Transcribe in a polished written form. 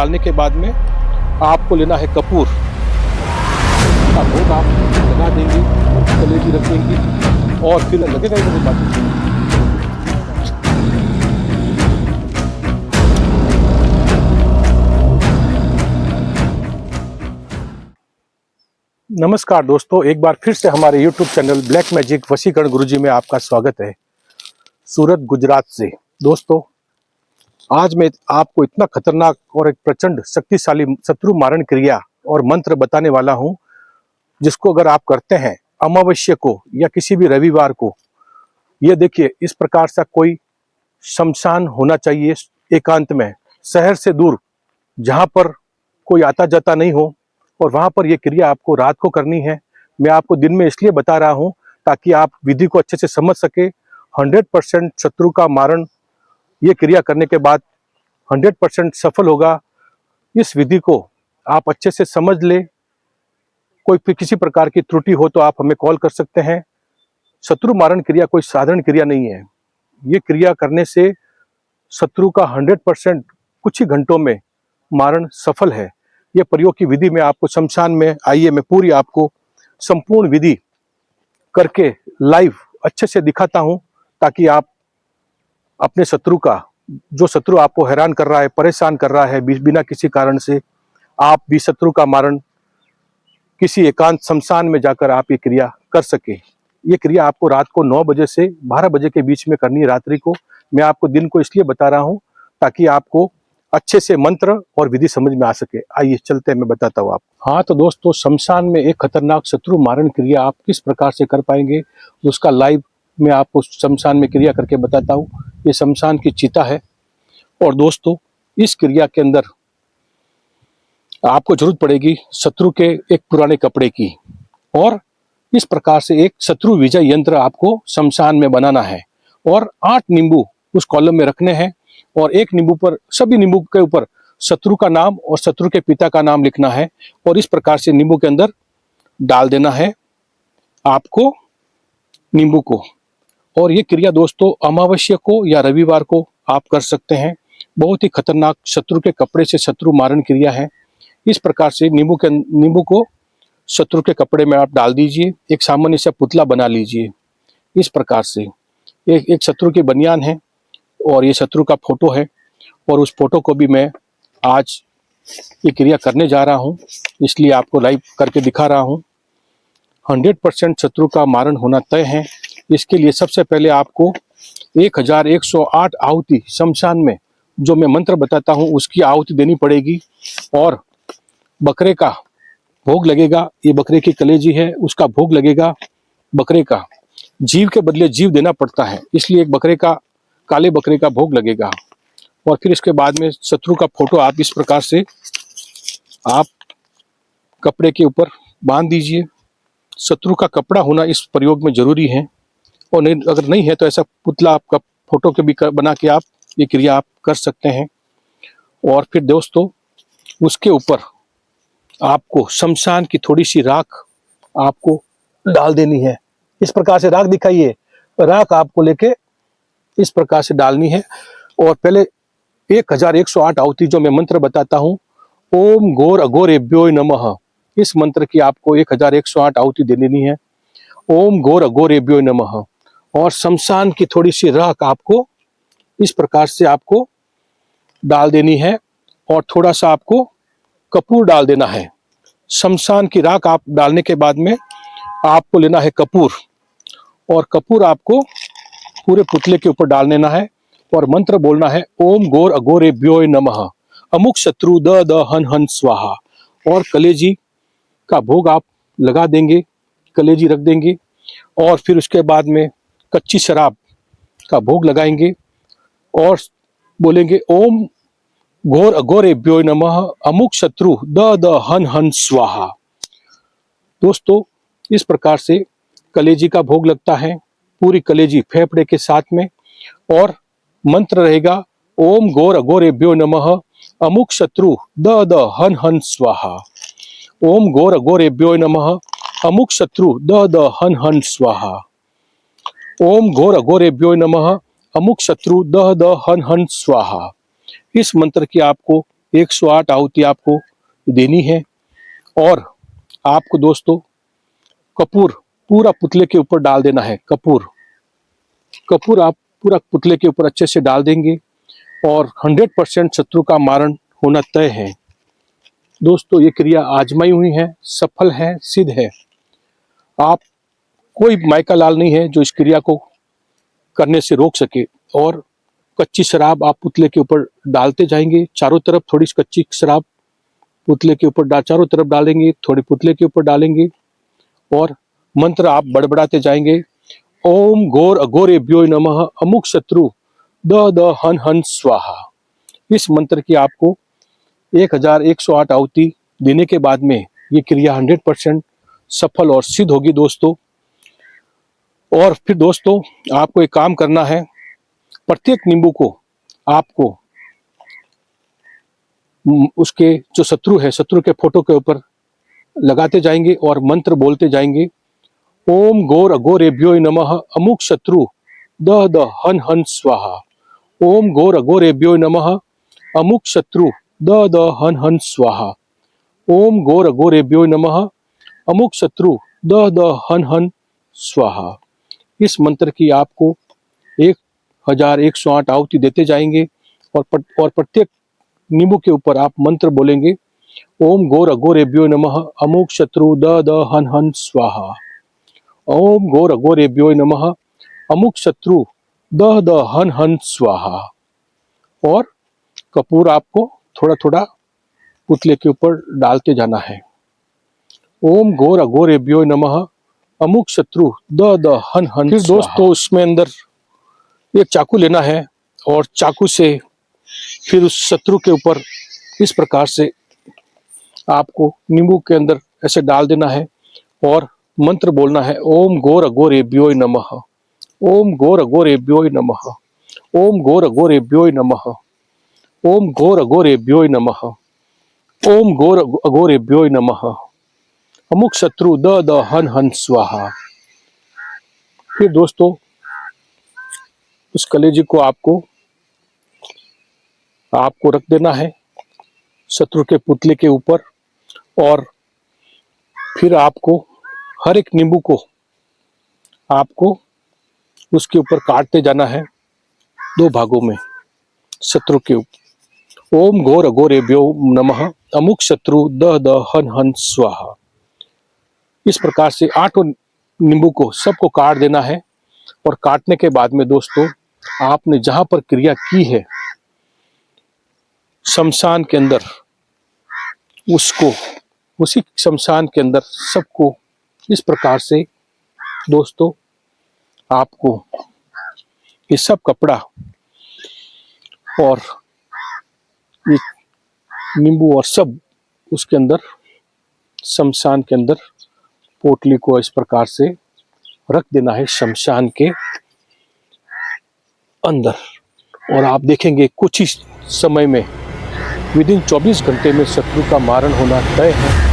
डालने के बाद में आपको लेना है कपूर का भोग, आप लगा देंगे, कलेजी रख देंगे और फिर लगेगा ही मुझे बात। नमस्कार दोस्तों, एक बार फिर से हमारे YouTube चैनल ब्लैक मैजिक वशीकरण गुरुजी में आपका स्वागत है। सूरत गुजरात से दोस्तों, आज मैं आपको इतना खतरनाक और एक प्रचंड शक्तिशाली शत्रु मारण क्रिया और मंत्र बताने वाला हूं, जिसको अगर आप करते हैं अमावस्या को या किसी भी रविवार को, ये देखिए इस प्रकार सा कोई शमशान होना चाहिए एकांत में, शहर से दूर, जहां पर कोई आता जाता नहीं हो, और वहां पर यह क्रिया आपको रात को करनी है। मैं आपको दिन में इसलिए बता रहा हूं ताकि आप विधि को अच्छे से समझ सके। 100% शत्रु का मारण ये क्रिया करने के बाद 100% सफल होगा। इस विधि को आप अच्छे से समझ ले। कोई किसी प्रकार की त्रुटि हो तो आप हमें कॉल कर सकते हैं। शत्रु मारण क्रिया कोई साधारण क्रिया नहीं है। ये क्रिया करने से शत्रु का 100% कुछ ही घंटों में मारण सफल है। ये प्रयोग की विधि में आपको शमशान में आइए, मैं पूरी आपको संपूर्ण विधि करके लाइव अच्छे से दिखाता हूं, ताकि आप अपने शत्रु का, जो शत्रु आपको हैरान कर रहा है, परेशान कर रहा है बिना किसी कारण से, आप भी शत्रु का मारण किसी एकांत शमशान में जाकर आप ये क्रिया कर सके। ये क्रिया आपको रात को 9 बजे से 12 बजे के बीच में करनी है, रात्रि को। मैं आपको दिन को इसलिए बता रहा हूं ताकि आपको अच्छे से मंत्र और विधि समझ में आ सके। आइए चलते हैं, मैं बताता हूँ आपको। हाँ तो दोस्तों, शमशान में एक खतरनाक शत्रु मारण क्रिया आप किस प्रकार से कर पाएंगे, उसका लाइव मैं आपको शमशान में क्रिया करके बताता हूँ। ये शमशान की चिता है, और दोस्तों इस क्रिया के अंदर आपको जरूरत पड़ेगी शत्रु के एक पुराने कपड़े की, और इस प्रकार से एक शत्रु विजय यंत्र आपको शमशान में बनाना है, और 8 नींबू उस कॉलम में रखने हैं, और एक नींबू पर, सभी नींबू के ऊपर शत्रु का नाम और शत्रु के पिता का नाम लिखना है, और इस प्रकार से नींबू के अंदर डाल देना है आपको नींबू को। और ये क्रिया दोस्तों अमावस्या को या रविवार को आप कर सकते हैं। बहुत ही खतरनाक शत्रु के कपड़े से शत्रु मारण क्रिया है। इस प्रकार से नींबू को शत्रु के कपड़े में आप डाल दीजिए। एक सामान्य सा पुतला बना लीजिए। इस प्रकार से एक शत्रु की बनियान है, और ये शत्रु का फोटो है, और उस फोटो को भी मैं आज ये क्रिया करने जा रहा हूँ, इसलिए आपको लाइव करके दिखा रहा हूँ। 100% शत्रु का मारण होना तय है। इसके लिए सबसे पहले आपको 1108 आहुति शमशान में, जो मैं मंत्र बताता हूँ उसकी आहुति देनी पड़ेगी, और बकरे का भोग लगेगा। ये बकरे की कलेजी है, उसका भोग लगेगा। बकरे का, जीव के बदले जीव देना पड़ता है, इसलिए एक बकरे का, काले बकरे का भोग लगेगा। और फिर इसके बाद में शत्रु का फोटो आप इस प्रकार से आप कपड़े के ऊपर बांध दीजिए। शत्रु का कपड़ा होना इस प्रयोग में जरूरी है, और नहीं, अगर नहीं है तो ऐसा पुतला आपका फोटो के भी बना के आप ये क्रिया आप कर सकते हैं। और फिर दोस्तों उसके ऊपर आपको शमशान की थोड़ी सी राख आपको डाल देनी है। इस प्रकार से राख दिखाइए, राख आपको लेके इस प्रकार से डालनी है। और पहले 1108 आहुति जो मैं मंत्र बताता हूँ, ओम घोर अघोरेभ्यो नमः, इस मंत्र की आपको 1108 आहुति दे देनी है। ओम घोर अघोरेभ्यो नमः। और शमशान की थोड़ी सी राख आपको इस प्रकार से आपको डाल देनी है, और थोड़ा सा आपको कपूर डाल देना है। शमशान की राख आप डालने के बाद में आपको लेना है कपूर, और कपूर आपको पूरे पुतले के ऊपर डाल देना है, और मंत्र बोलना है ओम घोर अघोरेभ्यो नमः, अमुक शत्रु द द हन हन स्वाहा। और कलेजी का भोग आप लगा देंगे, कलेजी रख देंगे, और फिर उसके बाद में कच्ची शराब का भोग लगाएंगे, और बोलेंगे ओम घोर अघोरेभ्यो नमः, अमुक शत्रु द द हन हन स्वाहा। दोस्तों इस प्रकार से कलेजी का भोग लगता है, पूरी कलेजी फेफड़े के साथ में, और मंत्र रहेगा ओम घोर अघोरेभ्यो नमः, अमुक शत्रु द द हन हन स्वाहा। ओम घोर अघोरेभ्यो नमः, अमुक शत्रु द द हन हन स्वाहा। ओम घोर अघोरेभ्यो नमः, अमुक शत्रु द द हन हन स्वाहा। इस मंत्र की आपको 108 आहुति आपको देनी है। और आपको दोस्तों कपूर पूरा पुतले के ऊपर डाल देना है। कपूर आप पूरा पुतले के ऊपर अच्छे से डाल देंगे और 100% शत्रु का मारण होना तय है। दोस्तों ये क्रिया आजमाई हुई है, सफल है, सिद्ध है। आप कोई माइका लाल नहीं है जो इस क्रिया को करने से रोक सके। और कच्ची शराब आप पुतले के ऊपर डालते जाएंगे, चारों तरफ थोड़ी कच्ची शराब पुतले के ऊपर चारों तरफ डालेंगे, थोड़ी पुतले के ऊपर डालेंगे और मंत्र आप बड़बड़ाते जाएंगे। ओम घोर अघोरेभ्यो नमः अमुक शत्रु द द हन हन स्वाहा। इस मंत्र की आपको 1108 आहुति देने के बाद में ये क्रिया 100% सफल और सिद्ध होगी दोस्तों। और फिर दोस्तों आपको एक काम करना है, प्रत्येक नींबू को आपको उसके जो शत्रु है, शत्रु के फोटो के ऊपर लगाते जाएंगे और मंत्र बोलते जाएंगे। ओम घोर अघोरेभ्यो नमः अमुक शत्रु द द हन हन स्वाहा। ओम घोर अघोरेभ्यो नमः अमुक शत्रु द द हन हन स्वाहा। ओम घोर अघोरेभ्यो नमः अमुक शत्रु द द हन हन स्वाहा। इस मंत्र की आपको 1108 आहुति देते जाएंगे और प्रत्येक नींबू के ऊपर आप मंत्र बोलेंगे। ओम घोर अघोरेभ्यो नमः अमुक शत्रु द द हन हन स्वाहा। ओम घोर अघोरेभ्यो नमः अमुक शत्रु द द हन हन स्वाहा। और कपूर आपको थोड़ा थोड़ा पुतले के ऊपर डालते जाना है। ओम घोर अघोरेभ्यो नमः अमुक शत्रु द द हन हन। फिर दोस्तों उसमें अंदर एक चाकू लेना है और चाकू से फिर उस शत्रु के ऊपर इस प्रकार से आपको नींबू के अंदर ऐसे डाल देना है और मंत्र बोलना है। ओम घोर अघोरेभ्यो नमः। ओम घोर अघोरेभ्यो नमः। ओम घोर अघोरेभ्यो नमः। ओम घोर अघोरेभ्यो नमः। ओम घोर अघोरेभ्यो नमः अमुक शत्रु द द हन हन स्वाहा। फिर दोस्तों उस कलेजी को आपको रख देना है शत्रु के पुतले के ऊपर। और फिर आपको हर एक नींबू को आपको उसके ऊपर काटते जाना है 2 भागों में शत्रु के ऊपर। ओम घोर अघोरेभ्यो नमः अमुक शत्रु द द हन हन स्वाहा। इस प्रकार से 8 नींबू को सबको काट देना है। और काटने के बाद में दोस्तों आपने जहां पर क्रिया की है शमशान के अंदर, उसी शमशान के अंदर सबको इस प्रकार से दोस्तों आपको ये सब कपड़ा और ये नींबू और सब उसके अंदर शमशान के अंदर पोटली को इस प्रकार से रख देना है शमशान के अंदर। और आप देखेंगे कुछ ही समय में विदिन 24 घंटे में शत्रु का मारण होना तय है।